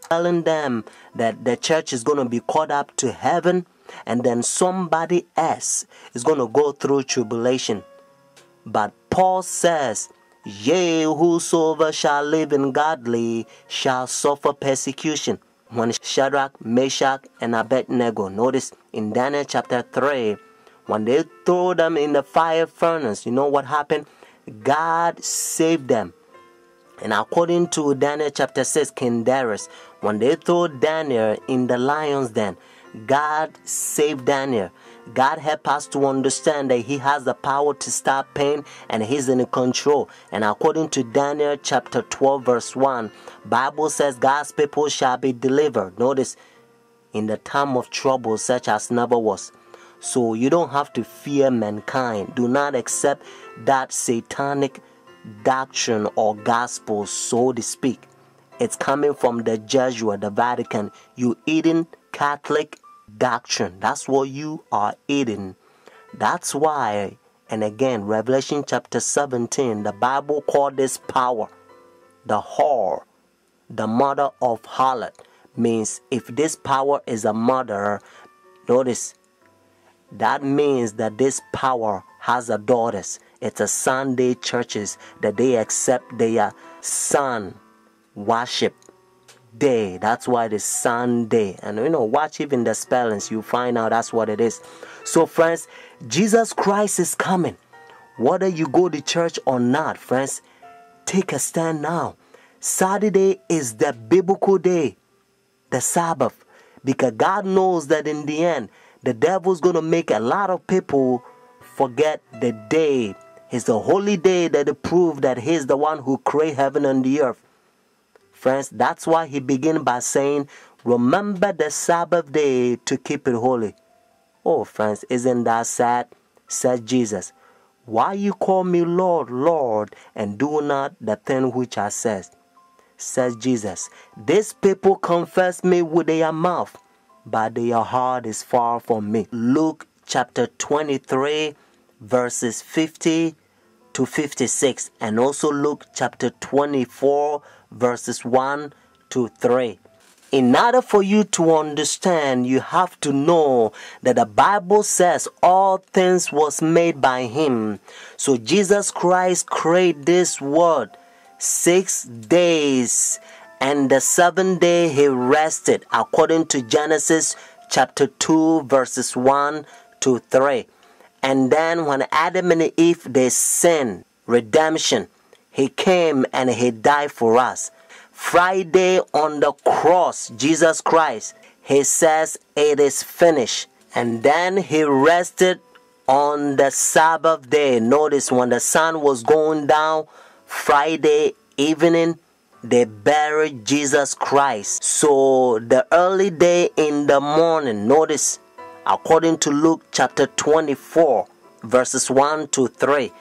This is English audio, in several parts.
telling them that the church is going to be caught up to heaven, and then somebody else is going to go through tribulation. But Paul says, yea, whosoever shall live in godly shall suffer persecution. When Shadrach, Meshach, and Abednego, notice in Daniel chapter 3, when they throw them in the fire furnace, you know what happened? God saved them. And according to Daniel chapter 6, King Darius, when they throw Daniel in the lion's den, God saved Daniel. God help us to understand that He has the power to stop pain and He's in control. And according to Daniel chapter 12 verse 1, Bible says God's people shall be delivered. Notice, in the time of trouble such as never was. So you don't have to fear mankind. Do not accept that satanic doctrine or gospel, so to speak. It's coming from the Jesuit, the Vatican. You eating Catholic doctrine. That's what you are eating. That's why, and again, Revelation chapter 17, the Bible called this power the whore, the mother of harlot. Means if this power is a mother, notice, that means that this power has a daughters. It's a Sunday churches that they accept their sun worship day. That's why it's Sunday. And watch even the spellings, you find out that's what it is. So friends, Jesus Christ is coming. Whether you go to church or not, friends, take a stand now. Saturday is the biblical day, the Sabbath, because God knows that in the end, the devil's going to make a lot of people forget the day. It's the holy day that it proves that He's the one who created heaven and the earth. Friends, that's why He began by saying, remember the Sabbath day to keep it holy. Oh, friends, isn't that sad? Said Jesus. Why you call me Lord, Lord, and do not the thing which I says? Says Jesus. These people confess me with their mouth, but their heart is far from me. Luke chapter 23, verses 50 to 56, and also Luke chapter 24, verses 1 to 3. In order for you to understand, you have to know that the Bible says all things was made by Him. So Jesus Christ created this world 6 days, and the 7th day He rested, according to Genesis chapter 2, verses 1 to 3. And then when Adam and Eve, they sinned, redemption, He came and He died for us. Friday on the cross, Jesus Christ, He says it is finished. And then He rested on the Sabbath day. Notice when the sun was going down, Friday evening, they buried Jesus Christ. So the early day in the morning, notice, according to Luke chapter 24, verses 1 to 3,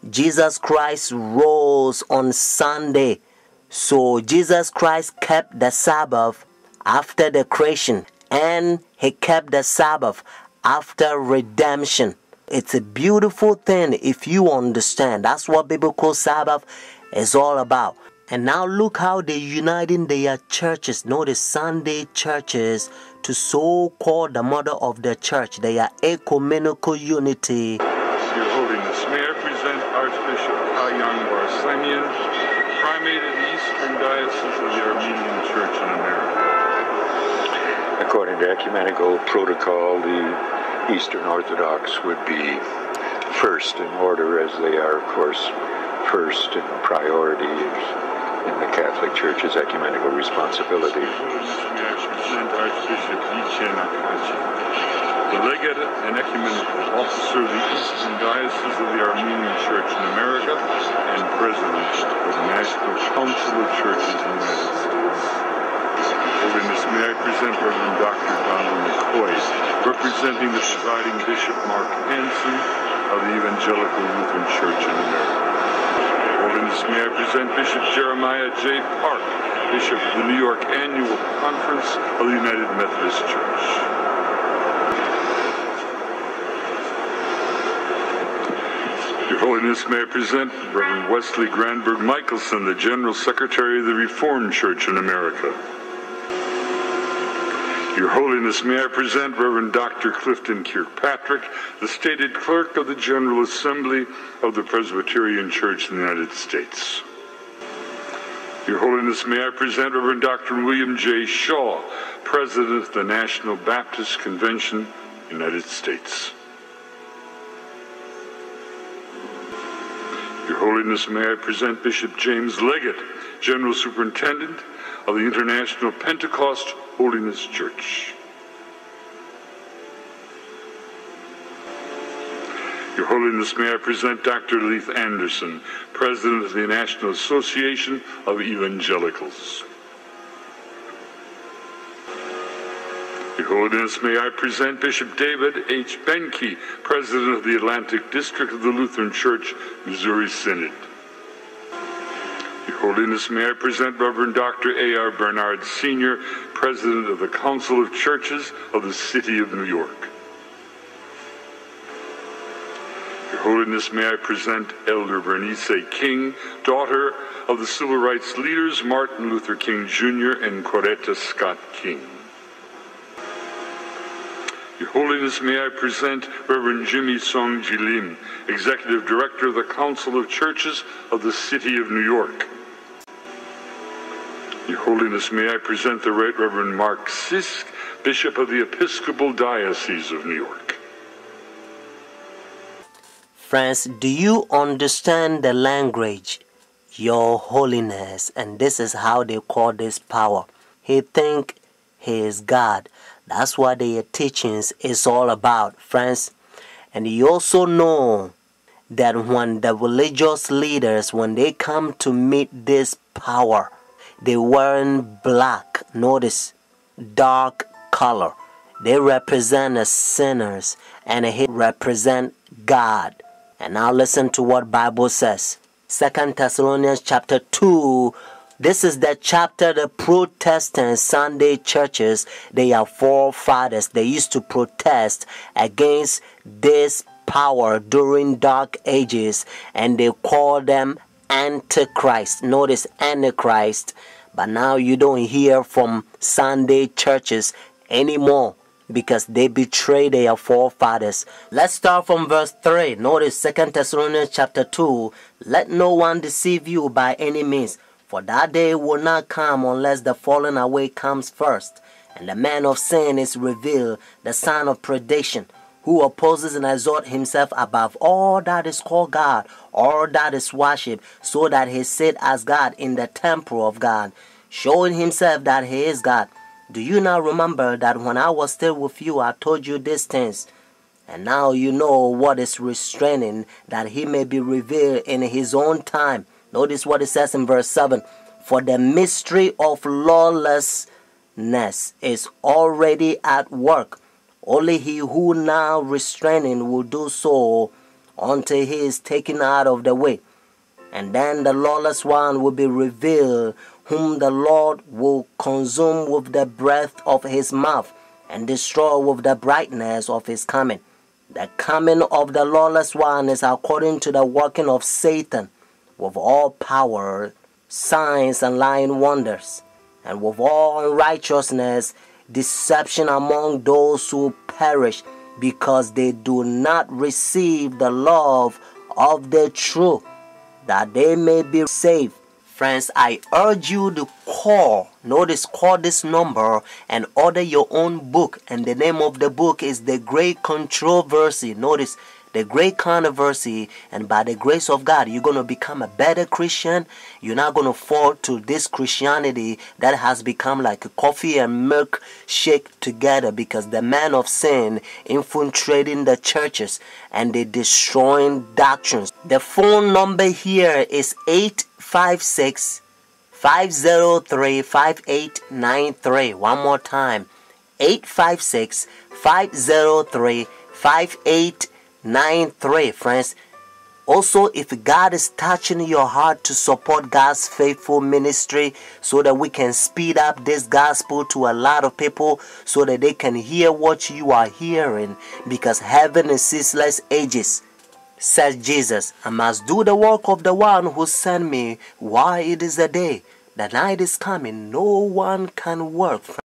Jesus Christ rose on Sunday. So Jesus Christ kept the Sabbath after the creation, and He kept the Sabbath after redemption. It's a beautiful thing if you understand. That's what biblical Sabbath is all about. And now look how they're uniting their churches. Notice Sunday churches to so-called the mother of the church. They are ecumenical unity. Your Holiness, may I present Archbishop Kayan Barsamian, Primate of the Eastern Diocese of the Armenian Church in America. According to ecumenical protocol, the Eastern Orthodox would be first in order, as they are, of course, first in priority in the Catholic Church's ecumenical responsibility. May I present Archbishop Yichen Akachi, the Legate and Ecumenical Officer of the Eastern Diocese of the Armenian Church in America and President of the National Council of Churches in the United States. Holiness, may I present Reverend Dr. Donald McCoy, representing the presiding Bishop Mark Hansen of the Evangelical Lutheran Church in America. Holiness, may I present Bishop Jeremiah J. Park, Bishop of the New York Annual Conference of the United Methodist Church. Your Holiness, may I present Reverend Wesley Granberg Michelson, the General Secretary of the Reformed Church in America. Your Holiness, may I present Reverend Dr. Clifton Kirkpatrick, the stated clerk of the General Assembly of the Presbyterian Church in the United States. Your Holiness, may I present Reverend Dr. William J. Shaw, President of the National Baptist Convention, United States. Your Holiness, may I present Bishop James Leggett, General Superintendent of the International Pentecost Holiness Church. Your Holiness, may I present Dr. Leith Anderson, President of the National Association of Evangelicals. Your Holiness, may I present Bishop David H. Benke, President of the Atlantic District of the Lutheran Church, Missouri Synod. Your Holiness, may I present Reverend Dr. A.R. Bernard Sr., President of the Council of Churches of the City of New York. Your Holiness, may I present Elder Bernice King, daughter of the civil rights leaders Martin Luther King Jr. and Coretta Scott King. Your Holiness, may I present Reverend Jimmy Song Jilim, Executive Director of the Council of Churches of the City of New York. Your Holiness, may I present the Right Reverend Mark Sisk, Bishop of the Episcopal Diocese of New York. Friends, do you understand the language? Your Holiness. And this is how they call this power. He think he is God. That's what their teachings is all about, friends. And you also know that when the religious leaders, when they come to meet this power, they wearing black. Notice, dark color. They represent the sinners, and he represent God. And now listen to what Bible says. 2 Thessalonians chapter 2. This is the chapter the Protestant Sunday churches, they are forefathers. They used to protest against this power during dark ages, and they call them Antichrist. Notice, Antichrist. But now you don't hear from Sunday churches anymore, because they betray their forefathers. Let's start from verse 3. Notice 2 Thessalonians chapter 2. Let no one deceive you by any means, for that day will not come unless the falling away comes first, and the man of sin is revealed, the son of perdition, who opposes and exalts himself above all that is called God, all that is worshipped, so that he sit as God in the temple of God, showing himself that he is God. Do you not remember that when I was still with you, I told you these things? And now you know what is restraining, that he may be revealed in his own time. Notice what it says in verse 7. For the mystery of lawlessness is already at work. Only he who now restraining will do so until he is taken out of the way. And then the lawless one will be revealed, whom the Lord will consume with the breath of his mouth and destroy with the brightness of his coming. The coming of the lawless one is according to the working of Satan, with all power, signs, and lying wonders, and with all unrighteousness, deception among those who perish, because they do not receive the love of the truth, that they may be saved. Friends, I urge you to call this number and order your own book. And the name of the book is The Great Controversy. Notice, The Great Controversy. And by the grace of God, you're going to become a better Christian. You're not going to fall to this Christianity that has become like a coffee and milk shake together, because the man of sin infiltrating the churches and they destroying doctrines. The phone number here is 856-503-5893. One more time, 856-503-5893. Friends, also, if God is touching your heart to support God's faithful ministry, so that we can speed up this gospel to a lot of people, so that they can hear what you are hearing, because heaven is ceaseless ages. Says Jesus, I must do the work of the one who sent me while it is the day. The night is coming, no one can work.